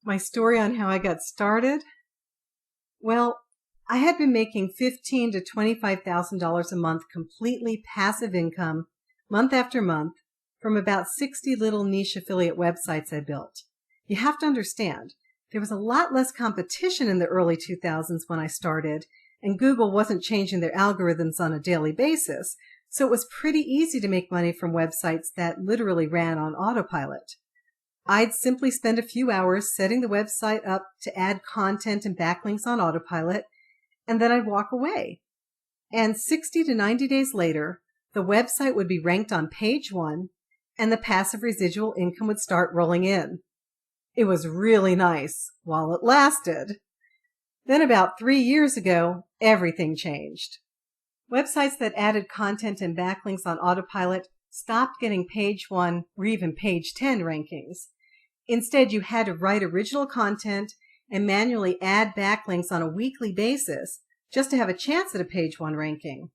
My story on how I got started? Well, I had been making $15,000 to $25,000 a month completely passive income month after month from about 60 little niche affiliate websites I built. You have to understand, there was a lot less competition in the early 2000s when I started, and Google wasn't changing their algorithms on a daily basis, so it was pretty easy to make money from websites that literally ran on autopilot. I'd simply spend a few hours setting the website up to add content and backlinks on autopilot, and then I'd walk away. And 60 to 90 days later, the website would be ranked on page 1, and the passive residual income would start rolling in. It was really nice while it lasted. Then about 3 years ago, everything changed. Websites that added content and backlinks on autopilot stopped getting page 1 or even page 10 rankings. Instead, you had to write original content and manually add backlinks on a weekly basis just to have a chance at a page 1 ranking.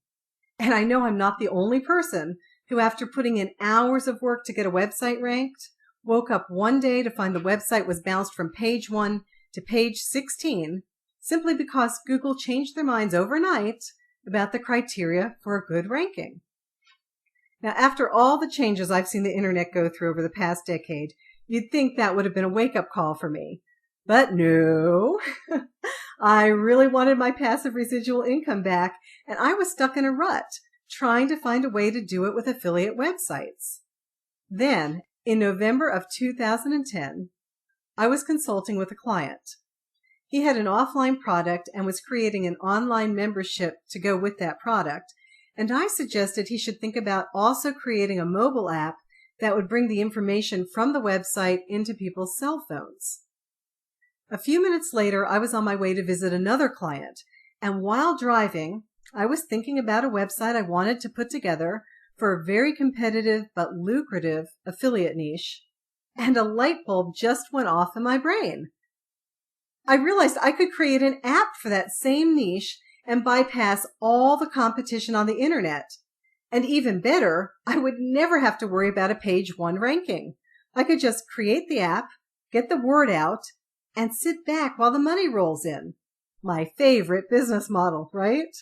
And I know I'm not the only person who, after putting in hours of work to get a website ranked, woke up one day to find the website was bounced from page 1 to page 16 simply because Google changed their minds overnight about the criteria for a good ranking. Now, after all the changes I've seen the internet go through over the past decade, you'd think that would have been a wake-up call for me. But no, I really wanted my passive residual income back, and I was stuck in a rut, trying to find a way to do it with affiliate websites. Then, in November of 2010, I was consulting with a client. He had an offline product and was creating an online membership to go with that product, and I suggested he should think about also creating a mobile app that would bring the information from the website into people's cell phones. A few minutes later, I was on my way to visit another client, and while driving, I was thinking about a website I wanted to put together for a very competitive but lucrative affiliate niche, and a light bulb just went off in my brain. I realized I could create an app for that same niche and bypass all the competition on the internet. And even better, I would never have to worry about a page 1 ranking. I could just create the app, get the word out, and sit back while the money rolls in. My favorite business model, right?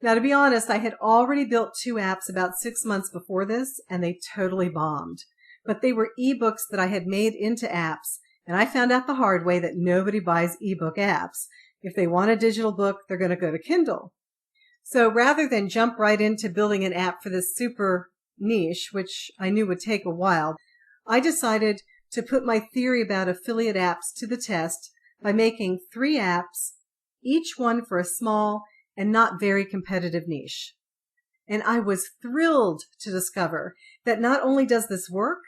Now, to be honest, I had already built 2 apps about 6 months before this, and they totally bombed. But they were ebooks that I had made into apps, and I found out the hard way that nobody buys ebook apps. If they want a digital book, they're going to go to Kindle. So rather than jump right into building an app for this super niche, which I knew would take a while, I decided to put my theory about affiliate apps to the test by making 3 apps, each one for a small and not very competitive niche. And I was thrilled to discover that not only does this work,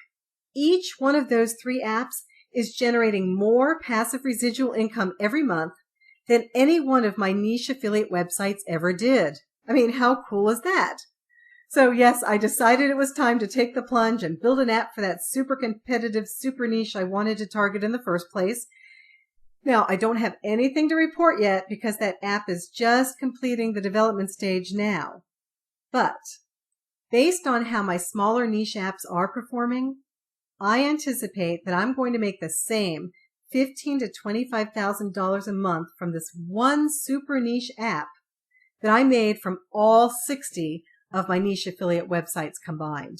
each one of those 3 apps is generating more passive residual income every month than any one of my niche affiliate websites ever did. I mean, how cool is that? So yes, I decided it was time to take the plunge and build an app for that super competitive, super niche I wanted to target in the first place. Now, I don't have anything to report yet because that app is just completing the development stage now. But based on how my smaller niche apps are performing, I anticipate that I'm going to make the same $15,000 to $25,000 a month from this one super niche app that I made from all 60 of my niche affiliate websites combined.